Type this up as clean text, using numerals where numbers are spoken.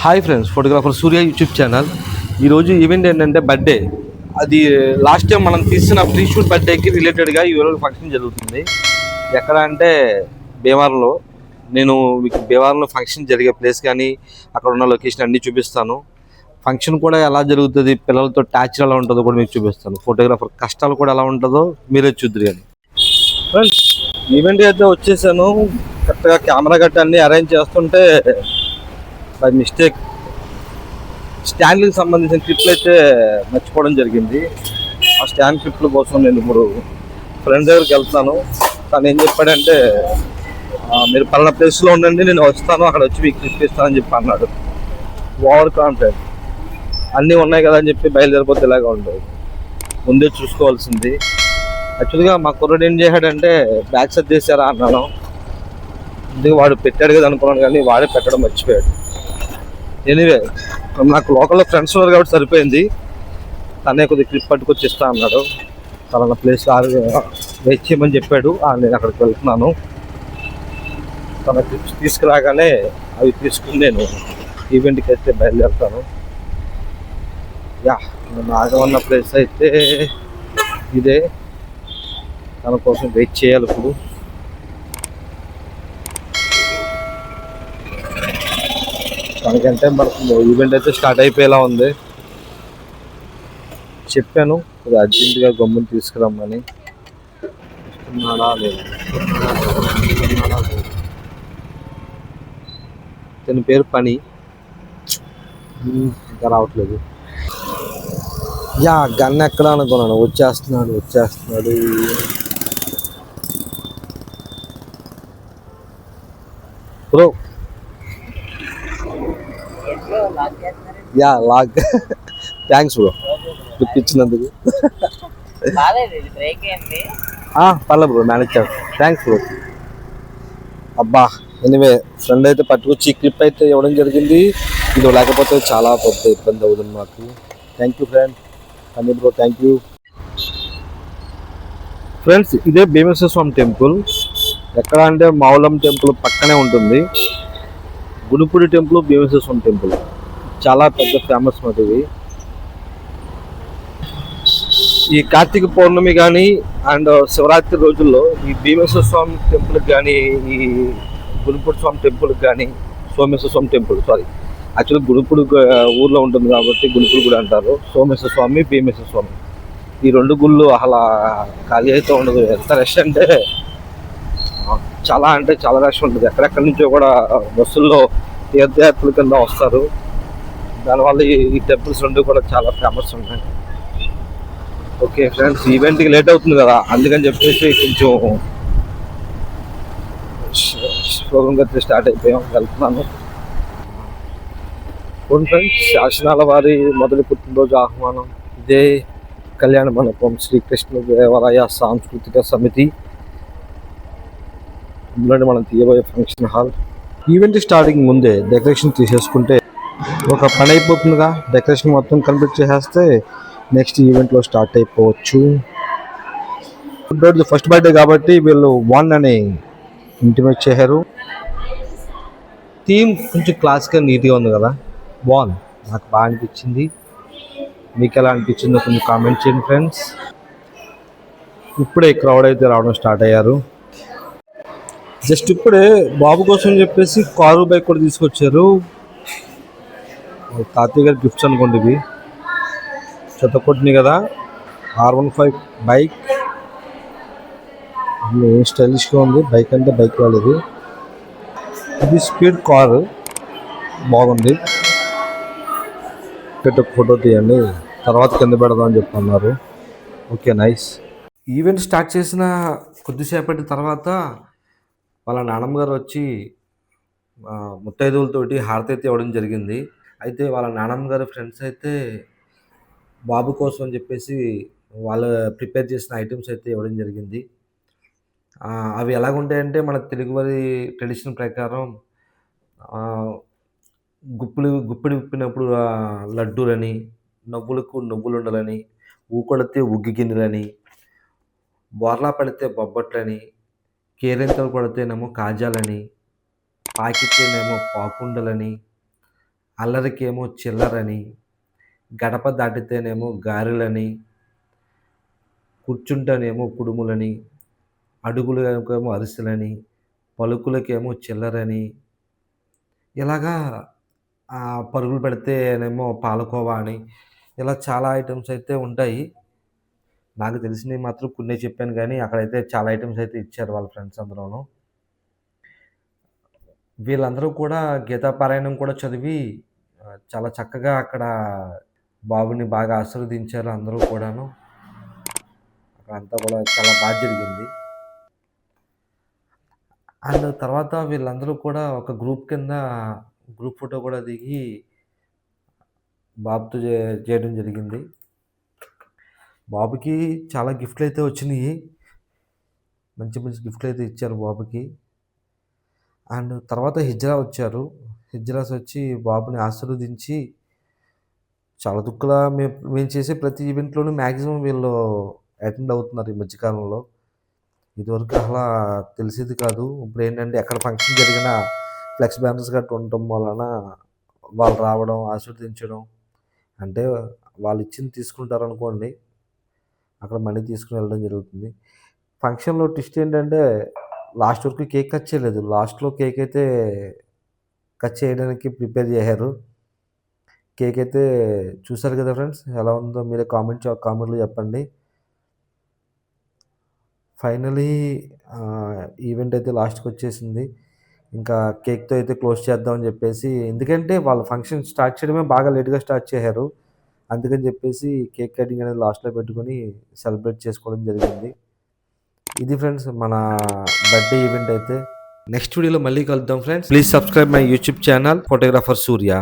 Hi friends, photographer సూర్య YouTube channel. ఈరోజు event ఏంటంటే birthday. అది లాస్ట్ టైం మనం తీసిన ప్రీ షూట్ బర్త్డేకి రిలేటెడ్గా ఈరోజు ఫంక్షన్ జరుగుతుంది. ఎక్కడ అంటే భీమవరంలో. నేను మీకు భీమవరంలో ఫంక్షన్ జరిగే ప్లేస్ కానీ అక్కడ ఉన్న లొకేషన్ అన్నీ చూపిస్తాను. ఫంక్షన్ కూడా ఎలా జరుగుతుంది, పిల్లలతో ట్యాచ్ ఎలా ఉంటుందో కూడా మీకు చూపిస్తాను. ఫోటోగ్రాఫర్ కష్టాలు కూడా ఎలా ఉంటుందో మీరే చూద్దరు. కానీ ఫ్రెండ్స్, ఈవెంట్ అయితే వచ్చేసాను. కరెక్ట్గా కెమెరా గట్ట అన్నీ అరేంజ్ చేస్తుంటే బై మిస్టేక్ స్టాండ్కి సంబంధించిన క్లిప్లు అయితే మర్చిపోవడం జరిగింది. ఆ స్టాండ్ క్లిప్ల కోసం నేను ఇప్పుడు ఫ్రెండ్ దగ్గరికి వెళ్తాను. తను ఏం చెప్పాడంటే, మీరు పలానా ప్లేస్లో ఉండండి, నేను వస్తాను, అక్కడ వచ్చి మీకు క్లిప్ ఇస్తానని చెప్పి అన్నాడు. Over confident. అన్నీ ఉన్నాయి కదా అని చెప్పి బయలుదేరిపోతే ఇలాగా ఉండదు. ముందే చూసుకోవాల్సింది. యాక్చువల్గా మా కుర్రాడు ఏం చేశాడంటే, బ్యాక్ సెట్ చేశారా అన్నాను. ఎందుకు వాడు పెట్టాడు కదా అనుకున్నాను, కానీ వాడే పెట్టడం మర్చిపోయాడు. ఎనీవే, నాకు లోకల్లో ఫ్రెండ్స్ ఉన్నారు కాబట్టి సరిపోయింది. తనే కొద్దిగా క్లిప్ పట్టుకొచ్చి ఇస్తా అన్నాడు. తన ప్లేస్ వెయిట్ చేయమని చెప్పాడు. నేను అక్కడికి వెళ్తున్నాను. తన క్లిప్స్ తీసుకురాగానే అవి తీసుకుని నేను ఈవెంట్కి అయితే బయలుదేరుతాను. నేను ఆగమన్న ప్లేస్ అయితే ఇదే. తన కోసం వెయిట్ చేయాలి ఇప్పుడు. తనకంటే మనకు ఈవెంట్ అయితే స్టార్ట్ అయిపోయేలా ఉంది. చెప్పాను కొద్దిగా అర్జెంటుగా గమ్ముని తీసుకురమ్మని. ఇస్తున్నాడా లేదు, తన పేరు పని, ఇంకా రావట్లేదు. గన్ ఎక్కడ అనుకున్నాను. వచ్చేస్తున్నాడు. Bro, lag. Thanks bro, clip ఇచ్చినందుకు. పర్లేదు బ్రో, మేనేజ్ చేస్తాను. Thanks bro. అబ్బా, ఎనివే ఫ్రెండ్ అయితే పట్టుకొచ్చి క్లిప్ అయితే ఇవ్వడం జరిగింది. ఇది లేకపోతే చాలా పెద్ద ఇబ్బంది అవుతుంది మాకు. Thank you friend. అన్నీ బ్రో, థ్యాంక్ యూ. ఫ్రెండ్స్, ఇదే భీమేశ్వర స్వామి టెంపుల్. ఎక్కడ అంటే మావులం టెంపుల్ పక్కనే ఉంటుంది. గునుపుడి టెంపుల్, భీమేశ్వర స్వామి టెంపుల్ చాలా పెద్ద ఫేమస్ మాట ఇవి. ఈ కార్తీక పౌర్ణమి కానీ అండ్ శివరాత్రి రోజుల్లో ఈ భీమేశ్వర స్వామి టెంపుల్కి కానీ, ఈ గునుపుడి స్వామి టెంపుల్కి కానీ, సోమేశ్వర స్వామి టెంపుల్, యాక్చువల్లీ గునుపుడు ఊర్లో ఉంటుంది కాబట్టి గునుపుడు గుడి అంటారు. సోమేశ్వర స్వామి, భీమేశ్వర స్వామి, ఈ రెండు గుళ్ళు అసలు ఖాళీ అయితే ఉండదు. ఎంత రష్ అంటే చాలా రష్ ఉంటుంది. ఎక్కడెక్కడి నుంచో కూడా బస్సుల్లో తీర్థయాత్రల కింద వస్తారు. దానివల్ల ఈ టెంపుల్స్ రెండు కూడా చాలా ఫేమస్ ఉన్నాయి. ఓకే ఫ్రెండ్స్, ఈవెంట్కి లేట్ అవుతుంది కదా, అందుకని చెప్పేసి కొంచెం స్లోగా స్టార్ట్ అయిపోయాం. వెళ్తున్నాను. ఫ్రెండ్స్, శాసనాల వారి మొదటి పుట్టినరోజు ఆహ్వానం. ఇదే కళ్యాణ మండపం, శ్రీకృష్ణ దేవరాయ సాంస్కృతిక సమితి. ఇందులోనే మనం తీయబోయే ఫంక్షన్ హాల్. ఈవెంట్ స్టార్టింగ్ ముందే డెకరేషన్ తీసేసుకుంటే ఒక పని అయిపోతుందిగా. డెకరేషన్ మొత్తం కంప్లీట్ చేసేస్తే నెక్స్ట్ ఈవెంట్లో స్టార్ట్ అయిపోవచ్చు. ఫస్ట్ బర్త్డే కాబట్టి వీళ్ళు 1 అని ఇంటిమేట్ చేశారు. థీమ్ కొంచెం క్లాసికల్ నీట్గా ఉంది కదా, బాగుంది. నాకు బాగా అనిపించింది. మీకు ఎలా అనిపించిందో కొంచెం కామెంట్ చేయండి ఫ్రెండ్స్. ఇప్పుడే క్రౌడ్ అయితే రావడం స్టార్ట్ అయ్యారు. జస్ట్ ఇప్పుడే బాబు కోసం చెప్పేసి కారు బైక్ కూడా తీసుకొచ్చారు. తాతయ్య గారి గిఫ్ట్స్ అనుకోండి ఇవి. చెత్తకొట్టినాయి కదా, R15 బైక్. స్టైలిష్గా ఉంది. బైక్ అంటే బైక్ వాళ్ళది. ఇది స్పీడ్ కారు, బాగుంది. ఒక ఫోటో తీయండి, తర్వాత కింద పెడదాం అని చెప్పి అన్నారు. Okay, nice. ఈవెంట్ స్టార్ట్ చేసిన కొద్దిసేపటి తర్వాత వాళ్ళ నాన్నమ్మ గారు వచ్చి ముత్తైదువులతోటి హారతి అయితే ఇవ్వడం జరిగింది. అయితే వాళ్ళ నాన్నమ్మ గారి ఫ్రెండ్స్ అయితే బాబు కోసం అని చెప్పేసి వాళ్ళు ప్రిపేర్ చేసిన ఐటమ్స్ అయితే ఇవ్వడం జరిగింది. అవి ఎలాగుంటాయంటే, మన తెలుగువారి ట్రెడిషన్ ప్రకారం గుప్పిడి విప్పినప్పుడు లడ్డూలని, నవ్వులకు నువ్వులుండలని, ఊకొడితే ఉగ్గి గిన్నెలని, బోర్లా పడితే బొబ్బట్లని, కేరింతలు కొడితేనేమో కాజాలని, పాకితేనేమో పాకుండలని, అల్లరికేమో చిల్లరని, గడప దాటితేనేమో గారెలని, కూర్చుంటేనేమో కుడుములని, అడుగులకేమో అరిసెలని, పలుకులకేమో చిల్లరని, ఇలాగా పరుగులు పెడితేనేమో పాలకోవా అని, ఇలా చాలా ఐటెమ్స్ అయితే ఉంటాయి. నాకు తెలిసినవి మాత్రం కొన్నే చెప్పాను గానీ, అక్కడైతే చాలా ఐటెమ్స్ అయితే ఇచ్చారు వాళ్ళ ఫ్రెండ్స్ అందరూను. వీళ్ళందరూ కూడా గీతా పారాయణం కూడా చదివి చాలా చక్కగా అక్కడ బాబుని బాగా ఆశీర్వదించారు అందరూ కూడాను. అక్కడంతా కూడా చాలా జరిగింది. అండ్ తర్వాత వీళ్ళందరూ కూడా ఒక గ్రూప్ కింద గ్రూప్ ఫోటో కూడా దిగి బాబుతో చేయడం జరిగింది. బాబుకి చాలా గిఫ్ట్‌లయితే వచ్చినియి. మంచి మంచి గిఫ్ట్‌లయితే ఇచ్చారు బాబుకి. అండ్ తర్వాత హిజ్రా వచ్చారు. హిజ్రాస్ వచ్చి బాబుని ఆశీర్వదించి చాలా దుక్కులా మేము చేసే ప్రతి ఈవెంట్‌లోనూ మాక్సిమం వీళ్ళు అటెండ్ అవుతున్నారు ఈ మధ్య కాలంలో. ఇదివరకు అసలా తెలిసేది కాదు. ఇప్పుడేంటంటే ఎక్కడ ఫంక్షన్ జరిగినా ఫ్లెక్స్ బ్యానర్స్ గట్టా ఉండటం వలన వాళ్ళు రావడం, ఆశీర్వదించడం. అంటే వాళ్ళిచ్చింది తీసుకుంటారనుకోండి. అక్కడ మనీ తీసుకొని వెళ్ళడం జరుగుతుంది. ఫంక్షన్‌లో ట్విస్ట్ ఏంటంటే లాస్ట్ వరకు కేక్ కట్ చేయలేదు. లాస్ట్‌లో కేక్ అయితే కట్ చేయడానికి ప్రిపేర్ చేశారు. కేక్ అయితే చూసారు కదా ఫ్రెండ్స్! ఎలా ఉందో మీరే కామెంట్‌లో చెప్పండి. ఫైనలీ ఈవెంట్ అయితే లాస్ట్‌కొచ్చేసింది. ఇంకా కేక్‌తో అయితే క్లోజ్ చేద్దామని చెప్పేసి ఎందుకంటే వాళ్ళ ఫంక్షన్ స్టార్ట్ చేయడమే బాగా లేట్‌గా స్టార్ట్ చేశారు. అందుకని చెప్పేసి కేక్ కటింగ్ అనేది లాస్ట్‌లో పెట్టుకొని సెలబ్రేట్ చేసుకోవడం జరిగింది. ఇది ఫ్రెండ్స్ మన బర్త్‌డే ఈవెంట్ అయితే. నెక్స్ట్ వీడియోలో మళ్ళీ కలుద్దాం friends. Please subscribe my YouTube channel photographer Surya.